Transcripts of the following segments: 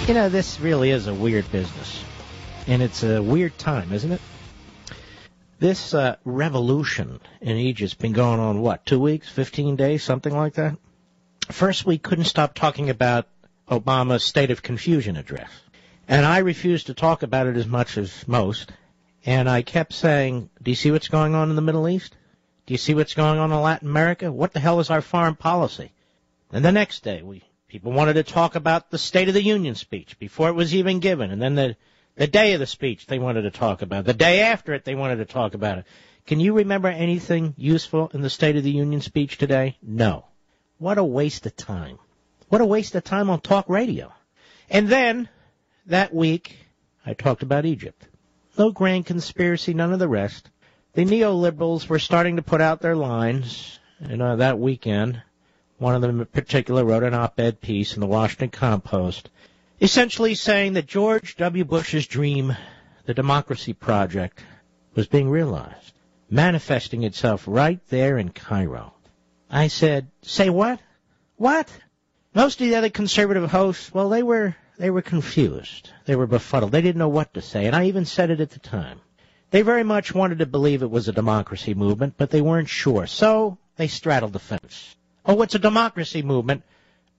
You know, this really is a weird business. And it's a weird time, isn't it? This revolution in Egypt's been going on, what, 2 weeks, 15 days, something like that? First, we couldn't stop talking about Obama's State of Confusion address. And I refused to talk about it as much as most. And I kept saying, do you see what's going on in the Middle East? Do you see what's going on in Latin America? What the hell is our foreign policy? And the next day, people wanted to talk about the State of the Union speech before it was even given. And then the day of the speech, they wanted to talk about it. The day after it, they wanted to talk about it. Can you remember anything useful in the State of the Union speech today? No. What a waste of time. What a waste of time on talk radio. And then, that week, I talked about Egypt. No grand conspiracy, none of the rest. The neoliberals were starting to put out their lines. And that weekend, one of them in particular wrote an op-ed piece in the Washington Compost, essentially saying that George W. Bush's dream, the Democracy Project, was being realized, manifesting itself right there in Cairo. I said, say what? What? Most of the other conservative hosts, well, they were confused. They were befuddled. They didn't know what to say, and I even said it at the time. They very much wanted to believe it was a democracy movement, but they weren't sure, so they straddled the fence. Oh, it's a democracy movement,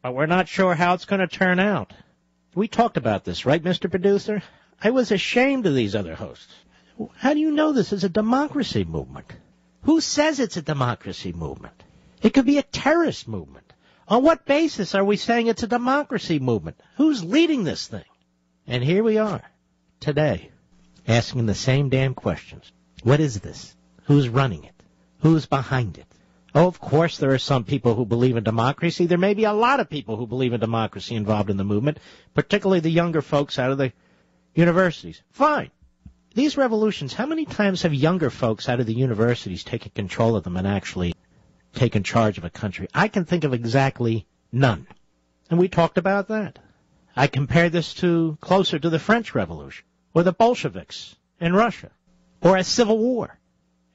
but we're not sure how it's going to turn out. We talked about this, right, Mr. Producer? I was ashamed of these other hosts. How do you know this is a democracy movement? Who says it's a democracy movement? It could be a terrorist movement. On what basis are we saying it's a democracy movement? Who's leading this thing? And here we are, today, asking the same damn questions. What is this? Who's running it? Who's behind it? Oh, of course there are some people who believe in democracy. There may be a lot of people who believe in democracy involved in the movement, particularly the younger folks out of the universities. Fine. These revolutions, how many times have younger folks out of the universities taken control of them and actually taken charge of a country? I can think of exactly none. And we talked about that. I compared this to closer to the French Revolution, or the Bolsheviks in Russia, or a civil war.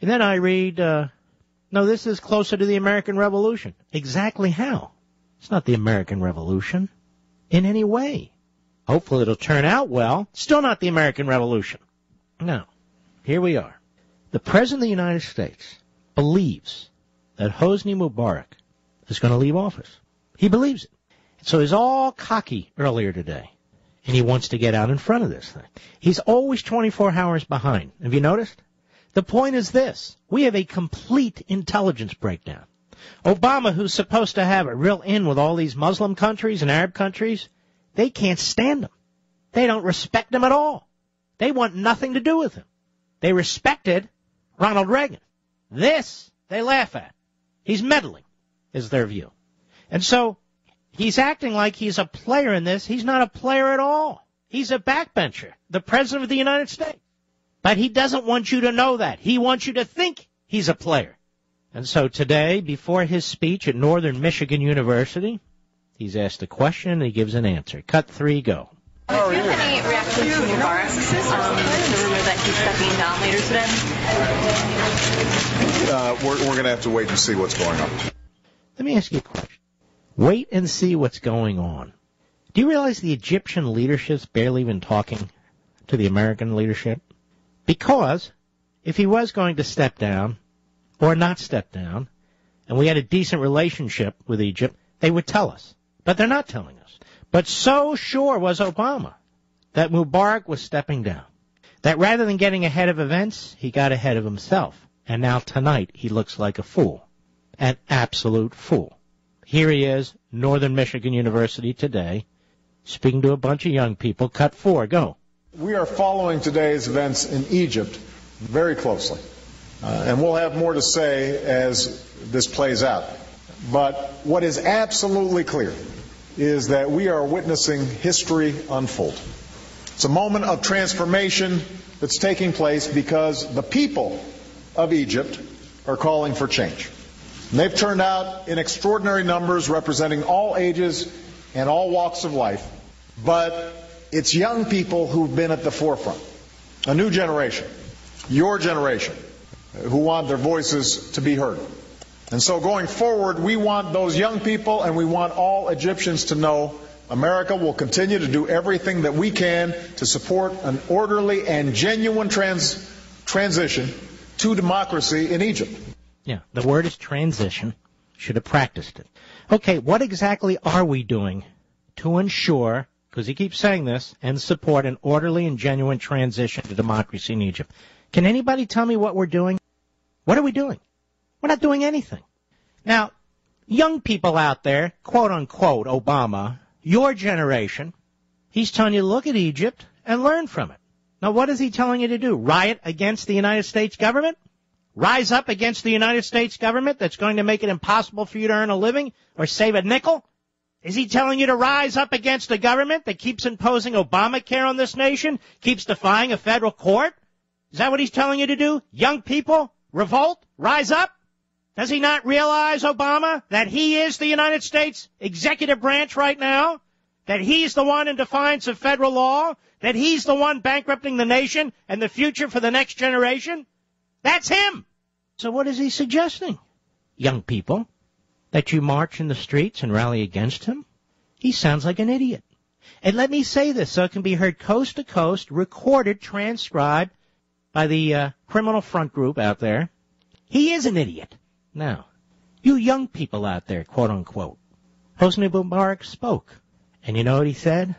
And then I read, no, this is closer to the American Revolution. Exactly how? It's not the American Revolution in any way. Hopefully it'll turn out well. Still not the American Revolution. No. Here we are. The President of the United States believes that Hosni Mubarak is going to leave office. He believes it. So he's all cocky earlier today, and he wants to get out in front of this thing. He's always 24 hours behind. Have you noticed? The point is this. We have a complete intelligence breakdown. Obama, who's supposed to have a real in with all these Muslim countries and Arab countries, they can't stand him. They don't respect him at all. They want nothing to do with him. They respected Ronald Reagan. This, they laugh at. He's meddling, is their view. And so he's acting like he's a player in this. He's not a player at all. He's a backbencher, the President of the United States. But he doesn't want you to know that. He wants you to think he's a player. And so today, before his speech at Northern Michigan University, he's asked a question and he gives an answer. Cut 3, go. Do you have any reaction to Mubarak, the rumor that he's stepping down later today? We're going to have to wait and see what's going on. Let me ask you a question. Wait and see what's going on. Do you realize the Egyptian leadership's barely even talking to the American leadership? Because if he was going to step down or not step down, and we had a decent relationship with Egypt, they would tell us. But they're not telling us. But so sure was Obama that Mubarak was stepping down, that rather than getting ahead of events, he got ahead of himself. And now tonight he looks like a fool, an absolute fool. Here he is, Northern Michigan University today, speaking to a bunch of young people. Cut 4, go. We are following today's events in Egypt very closely, and we'll have more to say as this plays out. But what is absolutely clear is that we are witnessing history unfold. It's a moment of transformation that's taking place because the people of Egypt are calling for change. And they've turned out in extraordinary numbers representing all ages and all walks of life. But it's young people who've been at the forefront. A new generation, your generation, who want their voices to be heard. And so going forward, we want those young people and we want all Egyptians to know America will continue to do everything that we can to support an orderly and genuine transition to democracy in Egypt. Yeah, the word is transition. Should have practiced it. Okay, what exactly are we doing to ensure, because he keeps saying this, and support an orderly and genuine transition to democracy in Egypt? Can anybody tell me what we're doing? What are we doing? We're not doing anything. Now, young people out there, quote unquote, Obama, your generation, he's telling you to look at Egypt and learn from it. Now, what is he telling you to do? Riot against the United States government? Rise up against the United States government that's going to make it impossible for you to earn a living or save a nickel? Is he telling you to rise up against a government that keeps imposing Obamacare on this nation, keeps defying a federal court? Is that what he's telling you to do? Young people, revolt, rise up? Does he not realize, Obama, that he is the United States executive branch right now? That he's the one in defiance of federal law? That he's the one bankrupting the nation and the future for the next generation? That's him. So what is he suggesting? Young people, that you march in the streets and rally against him? He sounds like an idiot. And let me say this so it can be heard coast to coast, recorded, transcribed by the criminal front group out there. He is an idiot. Now, you young people out there, quote unquote, Hosni Mubarak spoke. And you know what he said?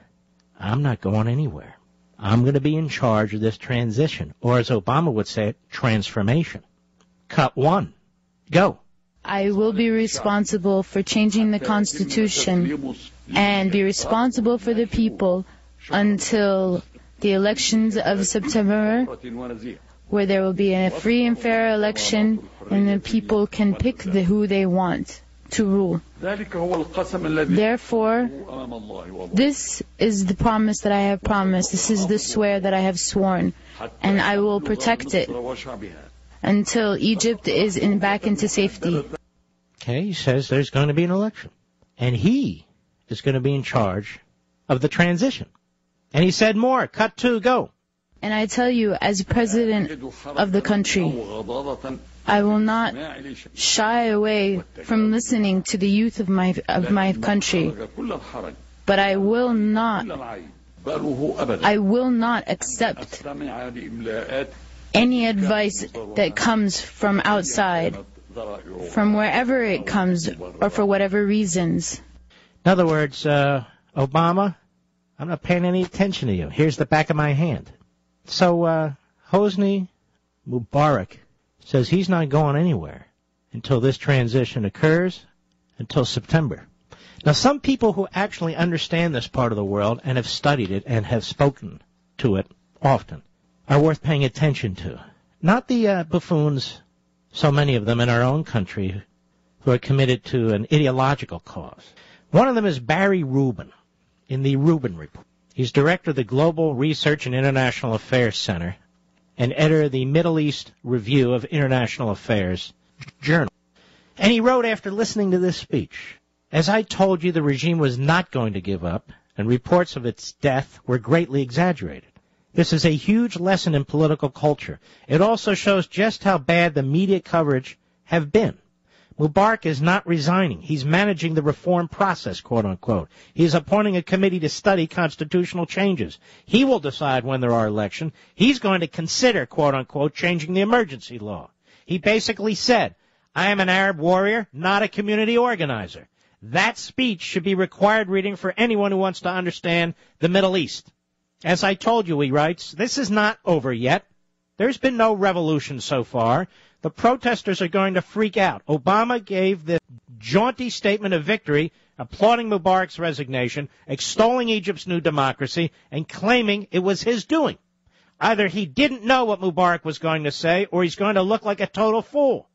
I'm not going anywhere. I'm going to be in charge of this transition, or as Obama would say it, transformation. Cut one. Go. I will be responsible for changing the Constitution and be responsible for the people until the elections of September, where there will be a free and fair election and the people can pick who they want to rule. Therefore, this is the promise that I have promised. This is the swear that I have sworn, and I will protect it until Egypt is back into safety. Okay, he says there's going to be an election, and he is going to be in charge of the transition. And he said more. Cut two, go. And I tell you, as president of the country, I will not shy away from listening to the youth of my country, but I will not accept any advice that comes from outside, from wherever it comes, or for whatever reasons. In other words, Obama, I'm not paying any attention to you. Here's the back of my hand. So Hosni Mubarak says he's not going anywhere until this transition occurs, until September. Now, some people who actually understand this part of the world and have studied it and have spoken to it often are worth paying attention to. Not the buffoons, so many of them in our own country, who are committed to an ideological cause. One of them is Barry Rubin in the Rubin Report. He's director of the Global Research and International Affairs Center and editor of the Middle East Review of International Affairs Journal. And he wrote after listening to this speech, as I told you, the regime was not going to give up, and reports of its death were greatly exaggerated. This is a huge lesson in political culture. It also shows just how bad the media coverage have been. Mubarak is not resigning. He's managing the reform process, quote unquote. He's appointing a committee to study constitutional changes. He will decide when there are elections. He's going to consider, quote unquote, changing the emergency law. He basically said, I am an Arab warrior, not a community organizer. That speech should be required reading for anyone who wants to understand the Middle East. As I told you, he writes, this is not over yet. There's been no revolution so far. The protesters are going to freak out. Obama gave this jaunty statement of victory, applauding Mubarak's resignation, extolling Egypt's new democracy, and claiming it was his doing. Either he didn't know what Mubarak was going to say, or he's going to look like a total fool.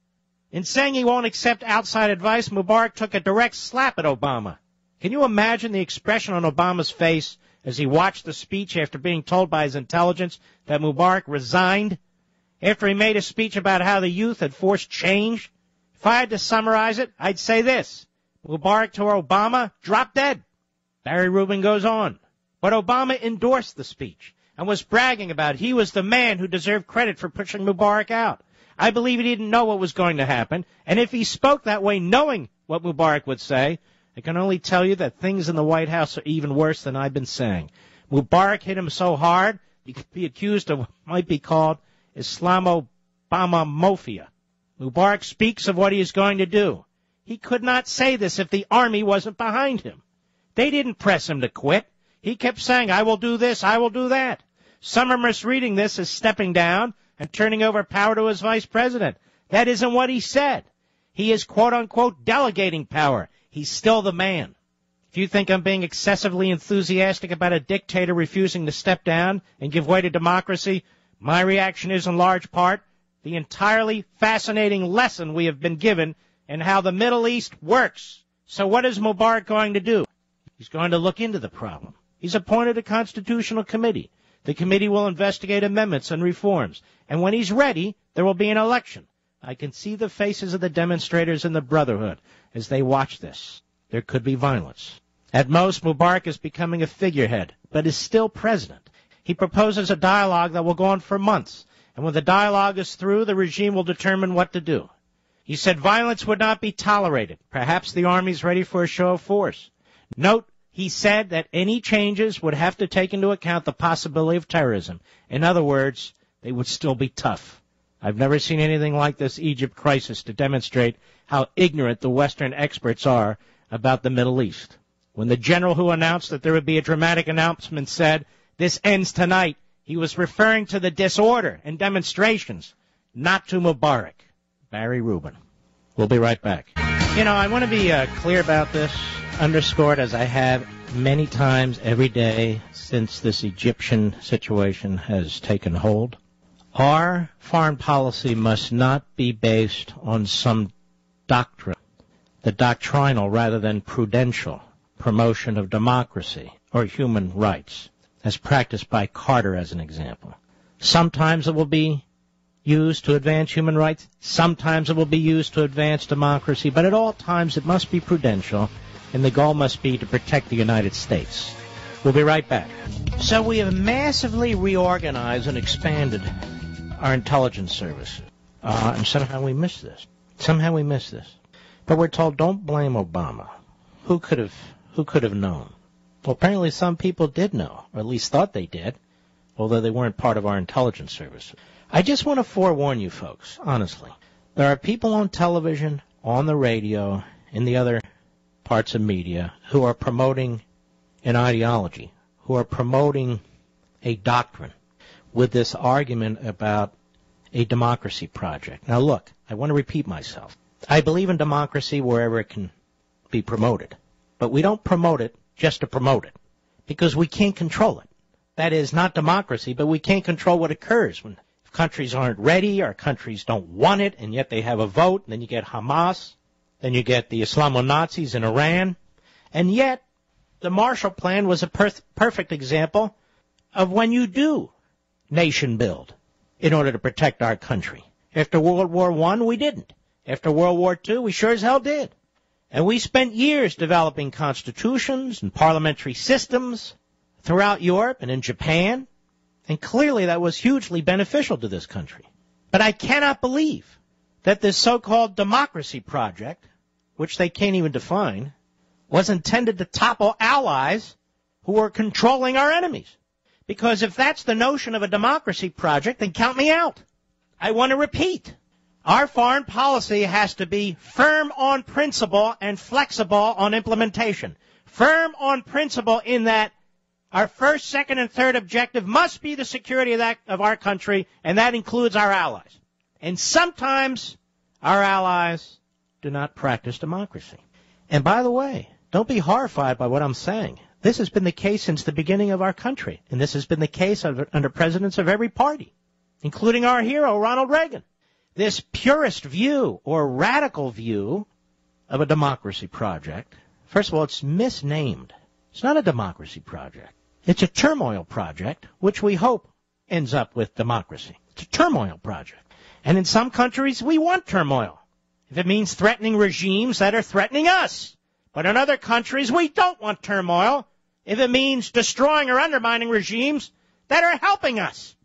In saying he won't accept outside advice, Mubarak took a direct slap at Obama. Can you imagine the expression on Obama's face as he watched the speech after being told by his intelligence that Mubarak resigned? After he made a speech about how the youth had forced change? If I had to summarize it, I'd say this. Mubarak to Obama, drop dead. Barry Rubin goes on. But Obama endorsed the speech and was bragging about he was the man who deserved credit for pushing Mubarak out. I believe he didn't know what was going to happen, and if he spoke that way knowing what Mubarak would say, I can only tell you that things in the White House are even worse than I've been saying. Mubarak hit him so hard, he could be accused of what might be called Islamobomamophobia. Mubarak speaks of what he is going to do. He could not say this if the army wasn't behind him. They didn't press him to quit. He kept saying, I will do this, I will do that. Some are misreading this as stepping down and turning over power to his vice president. That isn't what he said. He is, quote-unquote, delegating power. He's still the man. If you think I'm being excessively enthusiastic about a dictator refusing to step down and give way to democracy, my reaction is in large part the entirely fascinating lesson we have been given in how the Middle East works. So what is Mubarak going to do? He's going to look into the problem. He's appointed a constitutional committee. The committee will investigate amendments and reforms. And when he's ready, there will be an election. I can see the faces of the demonstrators in the Brotherhood as they watch this. There could be violence. At most, Mubarak is becoming a figurehead, but is still president. He proposes a dialogue that will go on for months. And when the dialogue is through, the regime will determine what to do. He said violence would not be tolerated. Perhaps the army's ready for a show of force. Note, he said that any changes would have to take into account the possibility of terrorism. In other words, they would still be tough. I've never seen anything like this Egypt crisis to demonstrate how ignorant the Western experts are about the Middle East. When the general who announced that there would be a dramatic announcement said, this ends tonight, he was referring to the disorder and demonstrations, not to Mubarak. Barry Rubin. We'll be right back. You know, I want to be clear about this, underscored as I have many times every day since this Egyptian situation has taken hold. Our foreign policy must not be based on some doctrine, the doctrinal rather than prudential promotion of democracy or human rights, as practiced by Carter as an example. Sometimes it will be used to advance human rights. Sometimes it will be used to advance democracy. But at all times it must be prudential, and the goal must be to protect the United States. We'll be right back. So we have massively reorganized and expanded our intelligence services. And somehow we missed this. But we're told, don't blame Obama. Who could have known? Well, apparently some people did know, or at least thought they did, although they weren't part of our intelligence service. I just want to forewarn you folks, honestly. There are people on television, on the radio, in the other parts of media, who are promoting an ideology, who are promoting a doctrine with this argument about a democracy project. Now look, I want to repeat myself. I believe in democracy wherever it can be promoted. But we don't promote it just to promote it, because we can't control it. That is not democracy, but we can't control what occurs when countries aren't ready or countries don't want it, and yet they have a vote. And then you get Hamas, then you get the Islamo-Nazis in Iran. And yet the Marshall Plan was a perfect example of when you do nation build in order to protect our country. After World War I, we didn't. After World War II, we sure as hell did. And we spent years developing constitutions and parliamentary systems throughout Europe and in Japan. And clearly that was hugely beneficial to this country. But I cannot believe that this so-called democracy project, which they can't even define, was intended to topple allies who were controlling our enemies. Because if that's the notion of a democracy project, then count me out. I want to repeat. Our foreign policy has to be firm on principle and flexible on implementation. Firm on principle in that our first, second, and third objective must be the security of our country, and that includes our allies. And sometimes our allies do not practice democracy. And by the way, don't be horrified by what I'm saying. This has been the case since the beginning of our country, and this has been the case under presidents of every party, including our hero, Ronald Reagan. This purist view or radical view of a democracy project, first of all, it's misnamed. It's not a democracy project. It's a turmoil project, which we hope ends up with democracy. It's a turmoil project. And in some countries, we want turmoil, if it means threatening regimes that are threatening us. But in other countries, we don't want turmoil, if it means destroying or undermining regimes that are helping us.